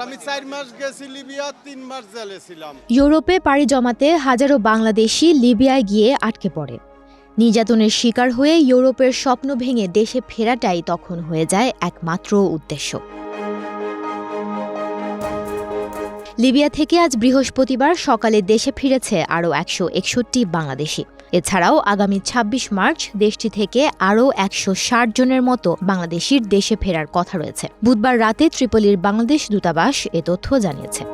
আমি 4 মাস গেছি লিবিয়া, 3 মাস জেলে ছিলাম। ইউরোপে পাড়ি জমাতে হাজারো বাংলাদেশি লিবিয়ায় গিয়ে আটকে পড়ে। নির্যাতনের শিকার হয়ে ইউরোপের স্বপ্ন ভেঙে দেশে ফেরাটাই তখন হয়ে যায় একমাত্র উদ্দেশ্য। লিবিয়া থেকে আজ বৃহস্পতিবার সকালে দেশে ফিরেছে আরও 161 বাংলাদেশি। এছাড়াও আগামী ২৬ মার্চ দেশটি থেকে আরও ১৬০ জনের মতো বাংলাদেশির দেশে ফেরার কথা রয়েছে। বুধবার রাতে ত্রিপোলির বাংলাদেশ দূতাবাস এ তথ্য জানিয়েছে।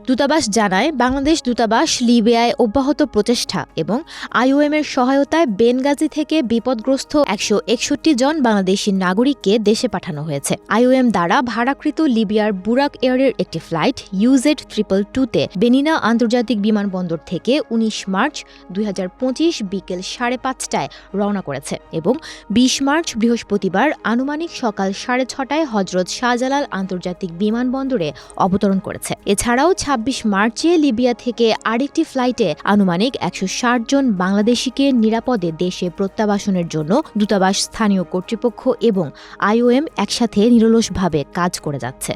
দূতাবাস জানায়, বাংলাদেশ দূতাবাস লিবিয়ায় অব্যাহত প্রচেষ্টা এবং আইওএমের সহায়তায় বেনগাজি থেকে বিপদগ্রস্ত ১৬১ জন বাংলাদেশি নাগরিককে দেশে পাঠানো হয়েছে। আইওএম দ্বারা ভাড়াকৃত লিবিয়ার বুরাক এয়ারের একটি ফ্লাইট UZ222-তে বেনিনা আন্তর্জাতিক বিমানবন্দর থেকে ১৯ মার্চ ২০২৫ বিকেল ৫:৩০টায় রওনা করেছে এবং ২০ মার্চ বৃহস্পতিবার আনুমানিক সকাল ৬:৩০টায় হজরত শাহজালাল আন্তর্জাতিক বিমানবন্দরে অবতরণ করেছে। এছাড়াও ২৬ মার্চে লিবিয়া থেকে আরেকটি ফ্লাইটে আনুমানিক ১৬০ জন বাংলাদেশিকে নিরাপদে দেশে প্রত্যাবাসনের জন্য দূতাবাস, স্থানীয় কর্তৃপক্ষ এবং আইওএম একসাথে নিরলসভাবে কাজ করে যাচ্ছে।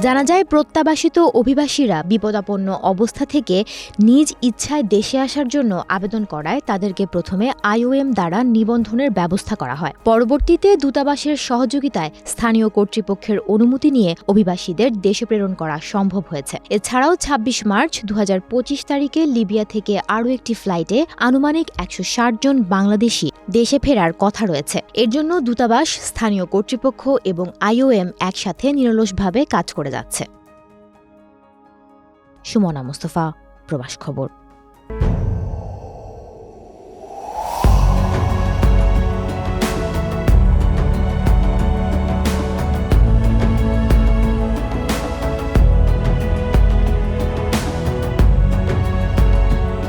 জানা যায়, প্রত্যাবাসিত অভিবাসীরা বিপদাপন্ন অবস্থা থেকে নিজ ইচ্ছায় দেশে আসার জন্য আবেদন করায় তাদেরকে প্রথমে আইওএম দ্বারা নিবন্ধনের ব্যবস্থা করা হয়। পরবর্তীতে দূতাবাসের সহযোগিতায় স্থানীয় কর্তৃপক্ষের অনুমতি নিয়ে অভিবাসীদের দেশে প্রেরণ করা সম্ভব হয়েছে। এছাড়াও ২৬ মার্চ ২০২৫ তারিখে লিবিয়া থেকে আরও একটি ফ্লাইটে আনুমানিক ১৬০ জন বাংলাদেশি দেশে ফেরার কথা রয়েছে। এর জন্য দূতাবাস, স্থানীয় কর্তৃপক্ষ এবং আইওএম একসাথে নিরলসভাবে কাজ করে যাচ্ছে। সুমনা মুস্তফা, প্রবাস খবর।